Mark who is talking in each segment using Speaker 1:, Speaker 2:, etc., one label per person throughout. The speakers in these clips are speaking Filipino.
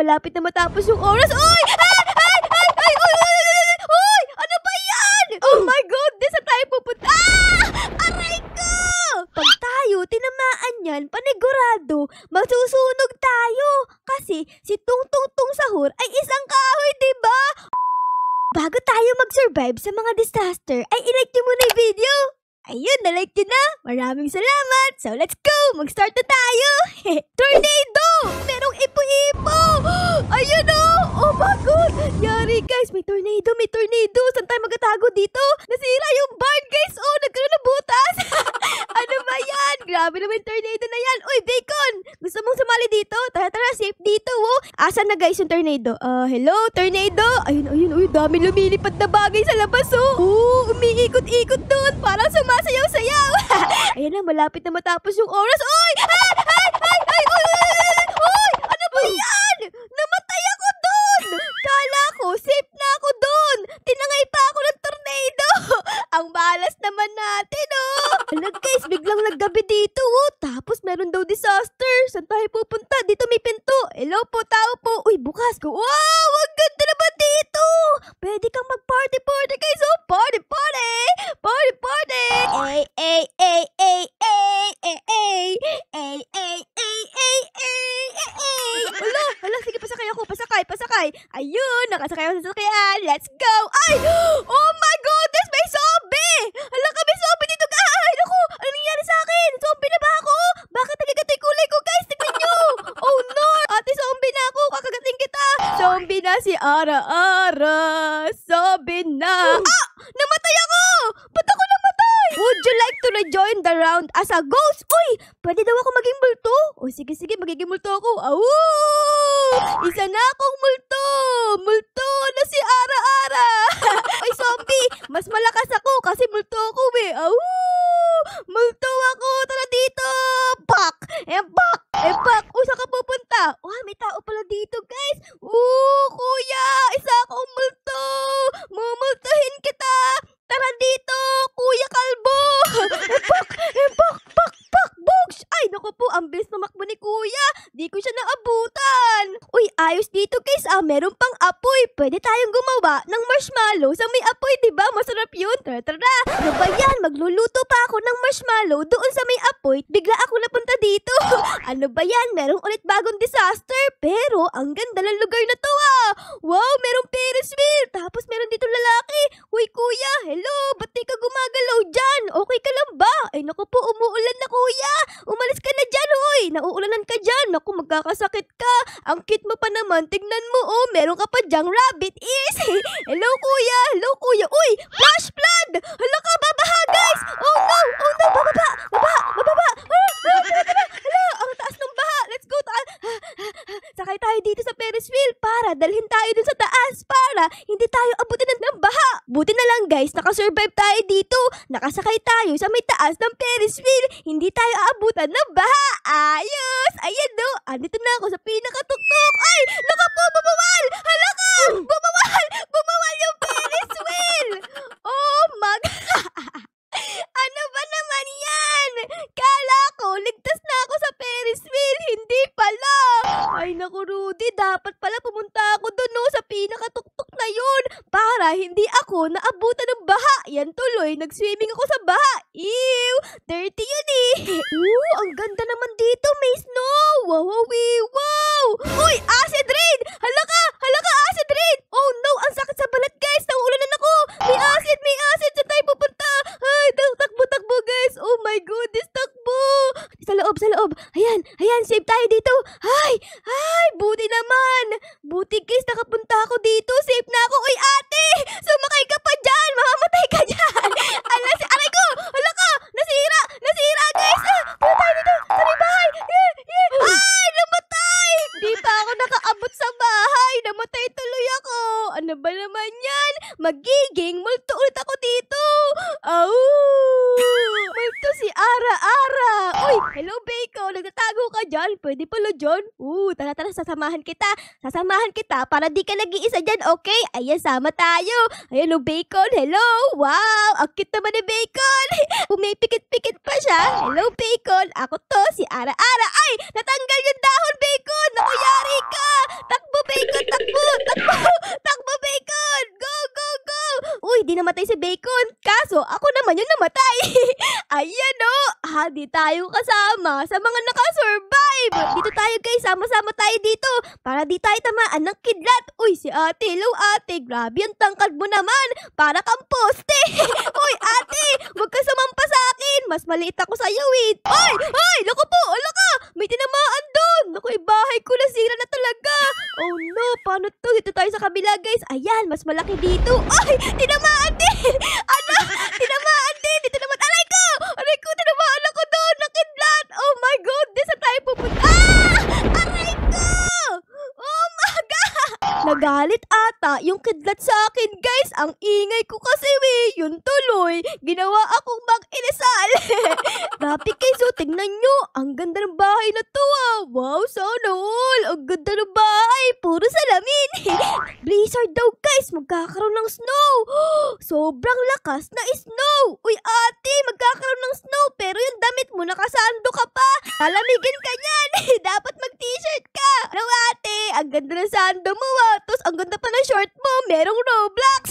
Speaker 1: malapit na matapos yung oras. Uy! Uy! Ano ba yan? Oh my goodness, saan tayo pupunta? Aray ko! Pag tayo tinamaan yan, panigurado, masusunog tayo. Kasi si Tung Tung Tung Sahur ay isang kahoy, diba? Bago tayo mag-survive sa mga disaster, ay i-like nyo muna yung video. Ayun, na-like nyo na. Maraming salamat. So, let's go. Mag-start na tayo. Tornado! Merong ipo-ipo. Ayun o. Oh my God. Yari guys, may tornado, may tornado. Saan tayo magatago dito? Nasira yung barn guys. Oh, nagkaroon na butas. Ano ba yan? Grabe naman yung tornado na yan. Uy, Bacon. Gusto mong sumali dito? Tara, safe dito. Oh. Asan na guys yung tornado? Hello, tornado? Ayun. Uy, dami lumilipad na bagay sa labas oh. Umiikot-ikot doon. Parang sumasayaw-sayaw. Ayan na, malapit na matapos yung oras. Uy! Uy! Ano ba yan? Namatay ako doon! Kala ko, safe na ako doon! Tinangay pa ako ng tornado! Ang balas naman natin, oh! Alam guys, biglang naggabi dito, oh! Tapos meron daw disaster! Saan tayo pupunta? Dito may pinto! Hello po, tao po! Uy, bukas ko! Wow! Ang ganda naman dito! Pwede kang mag-party-party guys, oh! Party-party! Party-party! Hala, sige, pasakay. Ayun, nakasakay ako sa sasakyan. Let's go. Ay! Oh my goodness, may zombie! Hala ka, may zombie dito, guys! Naku, ano nangyari sa akin? Zombie na ba ako? Bakit nagagato yung kulay ko, guys? Tignan nyo! Oh no! Ate, zombie na ako. Kakagating kita. Zombie na si Ara-Ara. Zombie na. Namatay ako! Ba't ako namatay? Would you like to rejoin the round as a ghost? Uy! Pwede daw ako maging multo. O sige, magiging multo ako. Isa na akong multo. Multo na si Ara-Ara. Uy, zombie! Mas malakas ako kasi multo ako eh. Multo ako. Tara dito. Pak! Pak! Uy, saan ka pupunta? May tao pala dito, guys. Kuya! Isa akong multo. Mumultuhin kita. Tara dito, Kuya Kalbo! Pak! Bogs! Ay, naku po, ang bilis tumakbo ni Kuya. Di ko siya naabutan. Uy, ayos dito guys. Meron pang apoy. Pwede tayong gumawa ng marshmallow sa may apoy, diba? Masarap yun. Tara. Ano ba yan? Magluluto pa ako ng marshmallow doon sa may apoy. Bigla ako napunta dito. Ano ba yan? Merong ulit bagong disaster. Pero, ang ganda ng lugar na to Wow, merong Ferris wheel. Tapos meron dito lalaki. Uy, Kuya, hello. Ba't di ka gumagalaw dyan? Okay ka lang ba? Ay, naku po, umuulan na, Kuya. Umalis ka na dyan, hoy. Nauulanan ka dyan. Naku, magkakasakit ka. Ang cute mo pa naman. Tignan mo, meron ka pa dyang rabbit ears. Hello, Kuya. Uy, flash flood. Hala ka, babaha, guys. Oh no, bababa. Hala, ang taas ng baha. Let's go, sakay tayo dito sa Ferris wheel para dalhin tayo dun sa taas para hindi tayo abutin ng baha. Buti na lang guys, nakasurvive tayo dito. Nakasakay tayo sa may taas ng Ferris wheel. Hindi tayo aabutan ng baha. Ayos! Ayan no, andito na ako sa pinakatuktok. Ay! Naka po, bumawal! Hala ka! Bumawal yung Ferris wheel! Oh my God! Ano ba naman yan? Kala ko, ligtas na ako sa Ferris wheel. Hindi pala. Ay naku, Rudy, dapat pala pumunta ako doon sa pinakatuktok na yun para hindi ako naabutan ng baha. Yan tuloy, nag-swimming ako sa baha. Ew, dirty yun eh. Ang ganda naman dito, may snow. Wow. Uy, acid rain. Hala ka, acid rain. Oh no, ang sakit sa balat guys. Nauulanan ako. May acid. Saan tayo pupunta? Ay, takbo guys. Oh my goodness, takbo. Sa loob. Ayan, save tayo dito. Ay, buti naman. Buti guys, nakapunta ako dito. Safe na ako. Uy, ate, sumakay ka pa dyan. Mamamatay ka dyan. Aray ko. Hala ka, nasira guys. Punta tayo dito sa may bahay. Ay, namatay. Di pa ako nakaabot sa bahay. Namatay tuloy ako. Ano ba naman yan? Magiging multo ulit ako dito. Multo si Ara-Ara. Uy, hello Bacon. Nagtatago ka dyan. Pwede pala dyan. Tara, sasamahan kita para di ka nag-iisa dyan, okay? Ayan, sama tayo. Ayan, Bacon. Hello. Wow, ang cute naman ni Bacon. Pumipikit-pikit pa siya. Hello, Bacon. Ako to, si Ara-Ara. Ay, natanggal yung dahon, Bacon. Naku, yari ka. Takbo namatay si Bacon. Kaso, ako naman yung namatay. Ayan o. Di tayo kasama sa mga nakasurvive. Dito tayo guys, sama-sama tayo dito. Para di tayo tamaan ng kidlat. Uy, si ate, hello ate. Grabe ang tangkad mo naman. Para kang poste. Uy, ate, huwag ka sumampa sa akin. Mas maliit ako sa'yo eh. Ay, naku po, ala ka. May tinamaan doon. Naku, bahay ko nasira na talaga. Oh no, paano to? Dito tayo sa kabila guys. Ayan, mas malaki dito. Ay, tinamaan din. Ano? Tinamaan din. Dito naman, aray ko. Aray ko, tinamaan ako doon. Nakidlat. Oh my goodness, saan tayo pupunta? Aray ko. Oh my God. Nagalit ata yung kidlat sa akin guys. Ang ingay ko kasi yun tuloy. Ginawa akong mag-inasal. Grabe guys, tingnan nyo. Ang ganda ng bahay na to Wow, sana all. Ang ganda ng bahay. Puro salamin. Blizzard daw guys. Magkakaroon ng snow. Sobrang lakas na snow. Uy ate, magkakaroon ng snow. Pero yung damit mo, nakasando ka pa. Lalamigin ka niyan. Dapat mag-t-shirt ka. Ano ate, ang ganda ng sando mo Tapos ang ganda pa ng short mo. Merong Roblox.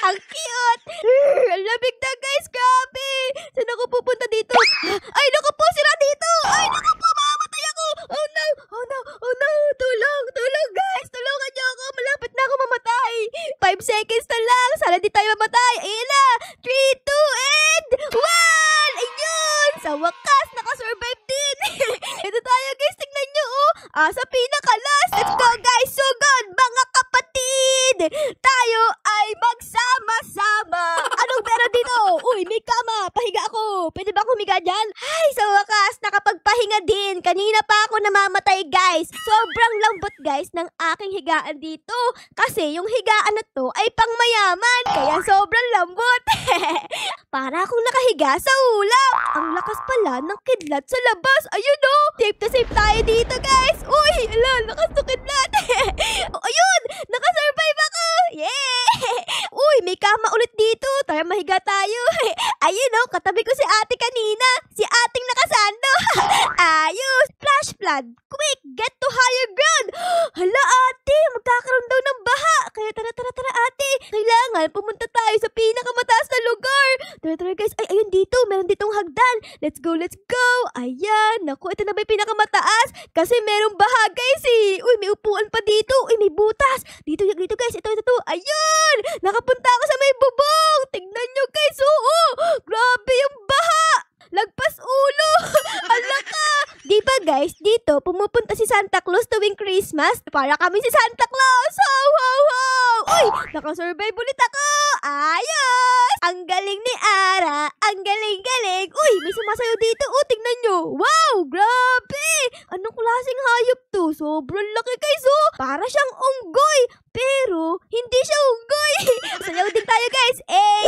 Speaker 1: Ang cute. Ang lamig na guys. Grabe. Saan ako pupunta dito? Ay, naku po, sila dito. Ay, naku po, mamamatay ako. Oh no, oh no, oh no. Tulong guys. Tulungan niyo ako. Malapit na ako mamatay. 5 seconds na lang. Sana di tayo mamatay. Ayun na. 3, 2, and 1. Ayun. Sa wakas, nakasurvive din. Ito tayo guys. Tignan nyo sa pinakalas. Let's go guys. So good. Mga kapatid. Tayo ay magsama-sama. Anong meron dito? Uy, may kama. Pahiga ako. Pwede ba ako humiga dyan? Ay, sa wakas, nakapagpahinga din. Kanina pa ako namamatay guys. Sobrang lambot guys ng aking higaan dito. Kasi yung higaan na to ay pangmayaman. Kaya sobrang lambot. Para akong nakahiga sa ulap. Ang lakas pala ng kidlat sa labas. Ayun Safe na safe tayo dito guys. Uy, lakas ng kidlat. Ayun, nakasurvive ako. Yeah. Uy, may kama ulit dito. Tara, mahiga tayo. Ayun katabi ko si ate kanina. Si ating nakasando. Ayos. Flash flood. Quick, get to higher ground. Hala ate, magkakaroon daw ng baha. Kaya tara ate. Kailangan pumunta tayo sa pinakamataas na lugar. Tara guys. Ay, ayun dito. Meron ditong hagdan. Let's go. Ayan. Naku, ito na ba yung pinakamataas? Kasi merong baha guys Uy, may upuan pa dito. Uy, may butas. Dito guys. Ito. Ayun. Nakapunta ako sa may bubong. Tignan nyo guys. Grabe yung baha. Lagpas ulo. Ala ka. Di ba guys, dito pumupunta si Santa Claus tuwing Christmas. Para kami si Santa Claus. Uy, nakasurvive ulit ako. Ayos. Ang galing ni Ara. Ang galing. Uy, may sumasayo dito. Tignan nyo. Wow, grabe. Anong klaseng hayop to? Sobrang laki guys Para siyang unggoy. Pero, hindi siya unggoy. Sayaw din tayo guys.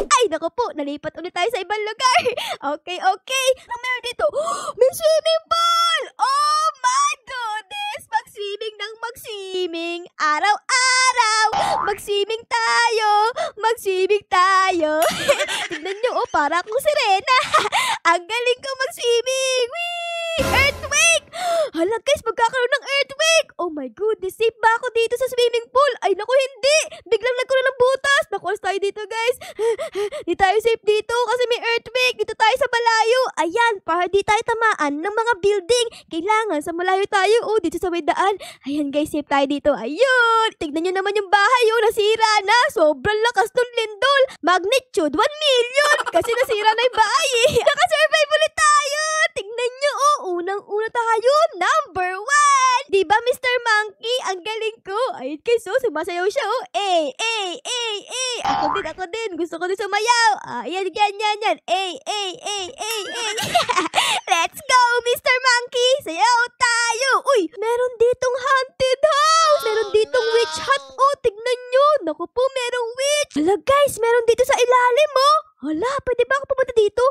Speaker 1: Ay, naku po. Nalipat ulit tayo sa ibang lugar. Okay. Ano meron dito? May swimming pool! Oh my goodness! Mag-swimming. Araw-araw. Mag-swimming tayo. Tignan nyo, para akong sirena. Ang galing ko mag-swimming. Whee! Earthquake! Hala guys, magkakaroon ng earthquake. Oh my goodness, safe ba ako dito sa swimming pool? Ay naku, hindi. Biglang nagkaroon ng butas. Naku, tayo dito guys. Di tayo safe dito kasi may earthquake. Dito tayo sa malayo. Ayan, para di tayo tamaan ng mga building. Kailangan sa malayo tayo. Dito sa may daan. Ayan guys, safe tayo dito. Ayun. Tignan nyo naman yung bahay. Nasira na. Sobrang lakas ng lindol. Magnitude 1 million. Kasi nasira na yung bahay Nakasurvive ulit tayo. Tignan nyo unang-una tayo. Number 1. Diba Mr. Monkey? Ang galing ko. Ayun guys, sumasayaw siya Ako din. Gusto ko din sumayaw. Ayan, yan. Let's go, Mr. Monkey. Sayaw tayo. Uy, meron ditong haunted house. Meron ditong witch hut. Tignan nyo. Naku po, merong witch. Hala guys, meron dito sa ilalim Hala, pwede ba ako pupunta dito?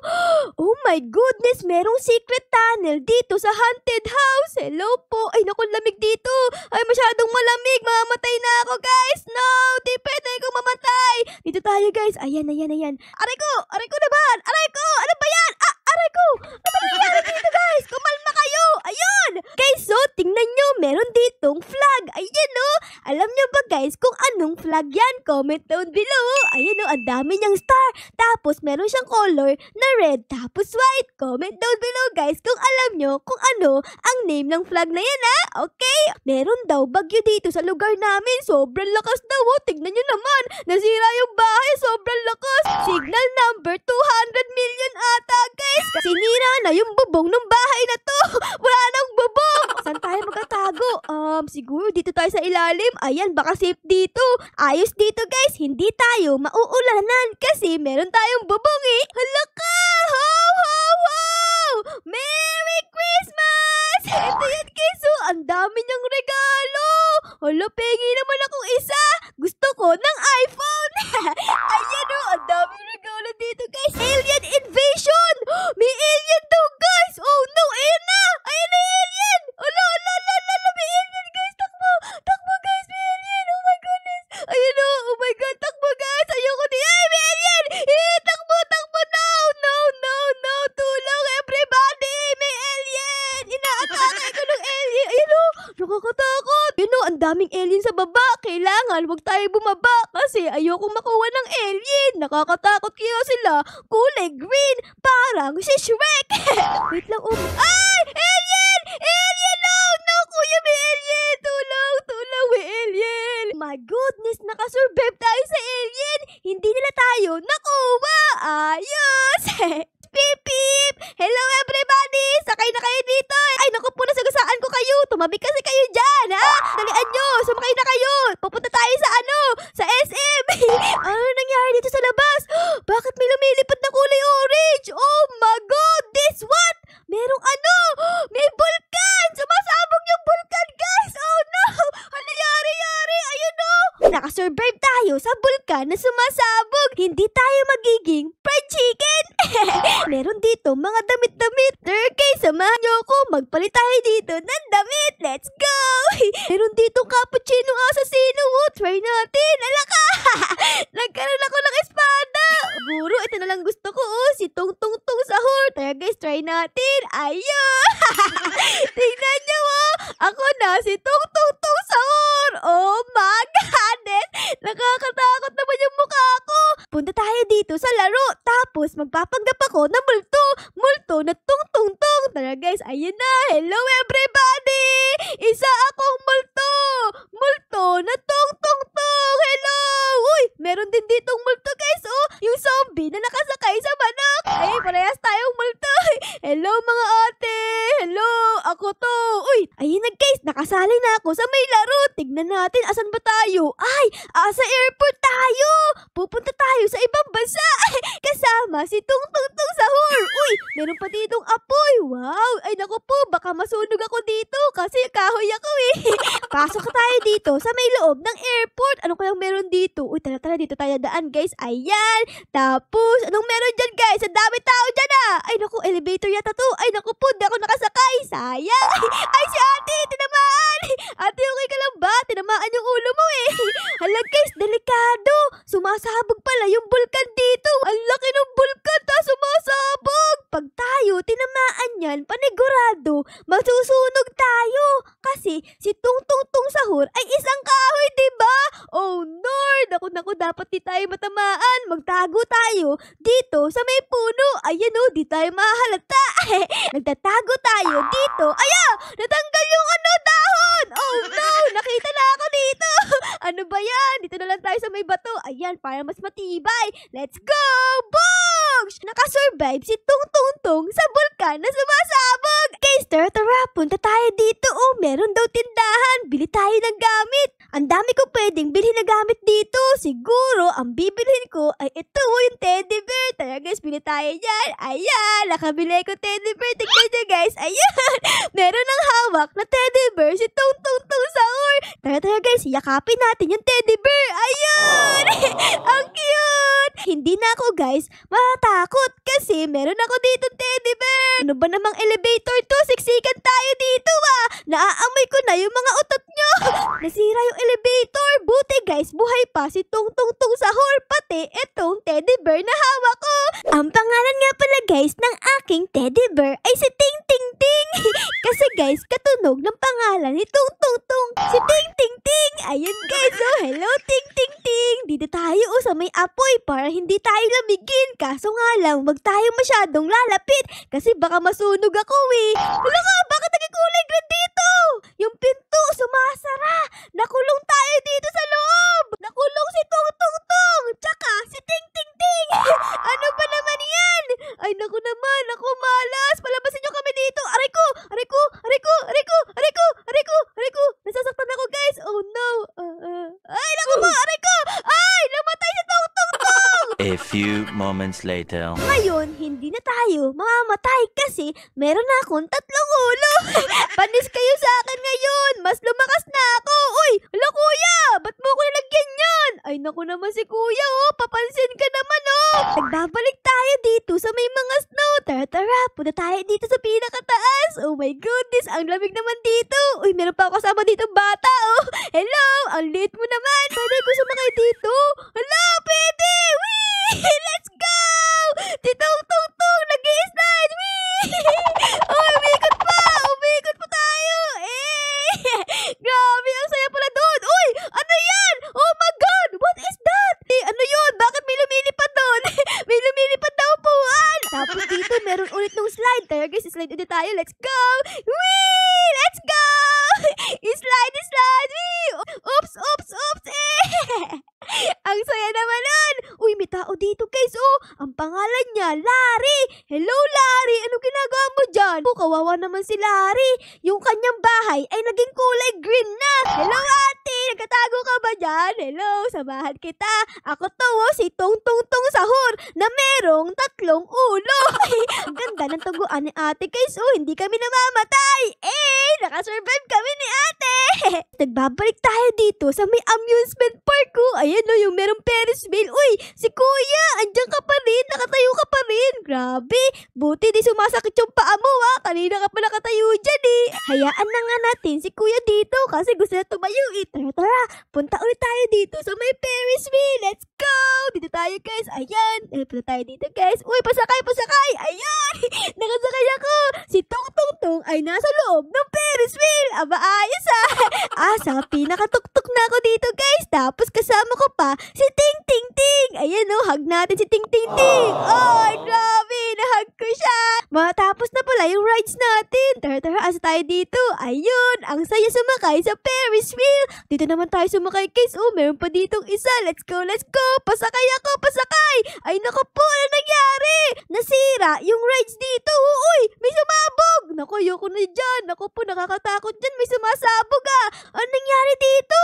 Speaker 1: Oh my goodness, merong secret tunnel dito sa haunted house. Hello po. Ay, naku, lamig dito. Ay, masyadong malamig. Mamamatay na ako, guys. No, di pwede ko mamatay. Dito tayo, guys. Ayan. Aray ko naman. Aray ko. Ano ba yan? Aray ko. Ano ba nangyayari dito, guys? Kumalma kayo. Ayun! Guys, so tingnan nyo, meron ditong flag. Ayan o. Alam nyo ba guys kung anong flag yan? Comment down below. Ayan o, ang dami niyang star. Tapos meron siyang color na red tapos white. Comment down below guys kung alam nyo kung ano ang name ng flag na yan ha. Okay? Meron daw bagyo dito sa lugar namin. Sobrang lakas daw o. Tignan nyo naman. Nasira yung bahay. Sobrang lakas. Signal number 200 million ata guys. Kasi sinira na yung bubong ng bahay na to. Wala nang bubong. Saan tayo magtatago? Siguro dito tayo sa ilalim. Ayan, baka safe dito. Ayos dito guys. Hindi tayo mauulanan kasi meron tayong bubong eh. Hala ka! Ho, ho, ho! Merry Christmas! Ito yan guys. Oh, ang dami niyang regalo. Hala, pengi naman akong isa. Gusto ko ng iPhone. Ayan oh, ang daming regalo dito guys. Alien invasion! May alien daw guys! Oh no, ayan na! Ayan na alien! Ala, ala, ala, ala, may alien guys! Takbo! Takbo guys, may alien! Oh my goodness! Ayan o! Oh my god, takbo guys! Ayoko di! Ay, may alien! Takbo, takbo! No, no, no, no! Tulong everybody! May alien! Inaatake ko ng alien! Ayan o! Nakakatakot! Yun o, ang daming alien sa baba! Kailangan wag tayo bumaba kasi ayoko makuha ng alien! Nakakatakot kaya sila! Kulay green! Parang si Shrek! Wait lang, ay! Alien! Alien! No! No, kuya, may alien! Tulong! Tulong! May alien! My goodness! Nakasurvive tayo sa alien! Hindi nila tayo nakuha! Ayos! Pip, pip! Hello everybody! Sakay na kayo dito! Ay, naku po, nasagasaan ko kayo! Tumabi kasi kayo dyan, ha? Dalian nyo! Sumakay na kayo! Pupunta tayo sa Sa SM! Ano nangyari dito sa labas? Bakit may lumilipad na kulay orange? Oh my God! This what? Merong may bulkan! Sumasabog yung bulkan, guys! Oh no! Hala, yari! Ayun no! Nakasurvive tayo sa bulkan na sumasabog! Hindi tayo magiging fried chicken! Meron dito mga damit-damit. Okay, samahan nyo ako. Magpalit tayo dito ng damit. Let's go! Meron dito cappuccino assassino. Try natin. Alaka! Nagkaroon ako ng espada. Siguro, ito na lang gusto ko. Si Tung Tung Tung Sahur. Tara guys, try natin. Ayun! Tingnan nyo Ako na si Tung Tung Tung Sahur. Oh my goodness! Nakakatakot naman yung mukha ko. Punta tayo dito sa laro. Tapos magpapanggap ako na multo. Multo na tung tung tung. Tara guys, ayun na. Hello everybody! Isa akong multo. Multo na tung tung tung. Hello! Uy, meron din ditong multo guys. Oh, yung zombie na nakasakay sa manok. Ay, parehas tayong multo. Hello mga ate. Hello, ako to. Uy, ayun na guys. Nakasali na ako sa may laro. Tignan natin asan ba tayo. Ay, sa airport tayo. Pupunta tayo sa ibang bansa. Kasama si Tung Tung Tung Sahur. Uy, meron pa ditong apoy. Wow, ay naku po, baka masunog ako dito kasi kahoy ako eh. Pasok tayo dito sa may loob ng airport. Ano kayang meron dito? Uy, tara dito tayo daan guys. Ayan. Tapos, anong meron dyan guys? Ang dami tao dyan Ay naku, elevator yata to. Ay naku po, di ako nakasakay. Sayang. Ay si ate, tinamaan. Ate, okay ka lang ba? Tinamaan yung ulo mo eh. Hala guys, delikado. Sumasabog pala yung bulkan dito. Ang laki ng bulkan ta sumasabog. Pag tayo tinamaan yan, panigurado, masusunog tayo. Kasi si Tung Tung Tung Sahur ay isang kahoy, diba? Oh no, naku, dapat di tayo matamaan. Magtago tayo dito sa may puno. Ayan o, di tayo mahalata. Nagtatago tayo dito. Ayan, natanggal yung dahon. Oh no, nakita na ako dito. Ano ba yan? Dito na lang tayo sa may bato. Ayan, para mas matibay. Let's go! Boom! Nakasurvive si Tung Tung Tung sa bulkan na sumasabog. Guys, tara, punta tayo dito. Oh, meron daw tindahan. Bili tayo ng gamit. Ang dami ko pwedeng bilhin na gamit dito. Siguro, ang bibilhin ko ay ito, yung teddy bear. Tara guys, bili tayo dyan. Ayan, nakabili ko teddy bear. Tignan nyo guys. Ayan, meron ng hawak na teddy bear si Tung Tung Tung Sahur. Tara guys, yakapin natin yung teddy bear. Ayun! Ang cute! Hindi na ako guys matakot kasi meron ako dito teddy bear. Ano ba namang elevator to? Siksikan tayo dito Naaamoy ko na yung mga utot nyo. Nasira yung elevator. buti guys, buhay pa si Tung Tung Tung Sahur, pati itong teddy bear na hawak ko. Ang pangalan nga pala guys ng aking teddy bear ay si Ting Ting Ting. Kasi guys, katunog ng pangalan ni Tung Tung Tung, si Ting Ting Ting. Ayun guys, oh, hello Ting Ting Ting. Dito tayo sa may apoy para hindi tayo lamigin. Kaso nga lang, wag tayo masyadong lalapit kasi baka masunog ako eh. Wala ka, bakit naging kulay green dito? Yung pinto sumasara. Nakulong tayo dito sa loob. Nakulong si Tung Tung Tung, tsaka si Ting Ting Ting. Ano ba naman yan? Ay naku naman, naku malas. Palabasin nyo kami dito. Aray ko, aray ko, aray ko, aray ko, aray ko, aray ko, aray ko. Nasasaktan ako guys. Oh no. Ay naku po, aray ko. Ay, namatay si Tung Tung Tung.
Speaker 2: A few moments later.
Speaker 1: Ngayon, hindi na tayo mamamatay kasi meron na akong 3 ulo. Panis kayo sa akin ngayon. Mas lumakas na ako. Uy, hala kuya, ba't mo ko nilagyan yan? Ay naku naman si kuya, oh. Papansin ka naman, oh. Nagbabalik tayo dito sa may mga snow. Tara, punta tayo dito sa pinakataas. Oh my goodness, ang lamig naman dito. Uy, meron pa ako kasama dito bata, oh. Hello, ang liit mo naman. Pwede ko sumakay dito. Hala, pwede. Wee! Let's go! Si Tung Tung Tung, nag-i-slide. Wee! Oh, umikot pa. Umikot pa tayo. Eh! Grabe, ang saya pala doon. Uy, ano yan? Oh my God, what is that? Eh, ano yun? Bakit may lumilipad doon? May lumilipad daw puan. Tapos dito, meron ulit ng slide. Tara guys, slide ulit tayo. Let's go! Wee! Let's go! Slide! Wee! Oops! Eh! Ang saya naman nun. Uy, may tao dito guys, oh. Ang pangalan niya, Larry. Hello, Larry. Anong ginagawa mo dyan? Oh, kawawa naman si Larry. Yung kanyang bahay ay naging kulay green na. Hello, ate. Nagkatago ka ba dyan? Hello, samahan kita. Ako to, oh, si Tung Tung Tung Sahur na merong 3 ulo. Ang ganda ng tuguan ni ate guys, oh. Hindi kami namamatay. Eh, nakasurvive kami ni ate. Nagbabalik tayo dito sa may amusement park ko. Ayan o, yung merong Ferris wheel. Uy, si kuya, andyan ka pa rin. Nakatayo ka pa rin. Grabe, buti di sumasakit yung paa mo ha. Kanina ka pa nakatayo dyan eh. Hayaan na nga natin si kuya dito kasi gusto na tumayo eh. Tara, punta ulit tayo dito sa may Ferris wheel. Let's go! Dito tayo guys. Ayan, punta tayo dito guys. Uy, pasakay. Ayan, nakasakay ako. Si Tung Tung Tung ay nasa loob ng Ferris wheel. Aba, ayos ha. Sa pinakatuktok na ako dito guys. Tapos kasama ko pa si Ting Ting Ting. Ayan o, hug natin si Ting Ting Ting. Ay, grabe, nahug ko siya. Matapos na pala yung rides natin. Tara, asa tayo dito. Ayun, ang saya sumakay sa Ferris wheel. Dito naman tayo sumakay guys. Oh, meron pa ditong isa. Let's go. Pasakay ako. Ay, naku po, ano nangyari? Nasira yung rides dito. Uy, may sumabog. Naku, ayoko na dyan. Naku po, nakakatakot dyan. May sumasabog ah. Ano nangyari dito?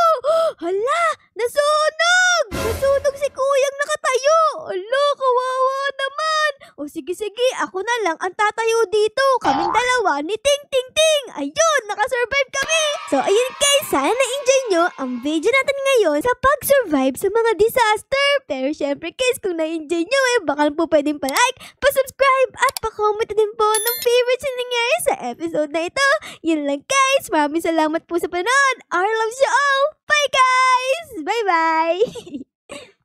Speaker 1: Hala, nasunog si kuyang nakatayo. Hala, kawawa naman. O sige, ako na lang ang tatayo dito. Kaming dalawa ni Ting Ting Ting. Ayun, nakasurvive kami. So, ayun guys, sana na-enjoy nyo ang video natin ngayon sa pag-survive sa mga disaster. Pero syempre guys, kung na-enjoy nyo baka po pwedeng pa-like, pa-subscribe, at pa-comment din po ng favorites na nangyari sa episode na ito. Yun lang guys, maraming salamat po sa panonood. Our loves you all. Bye guys! Bye-bye!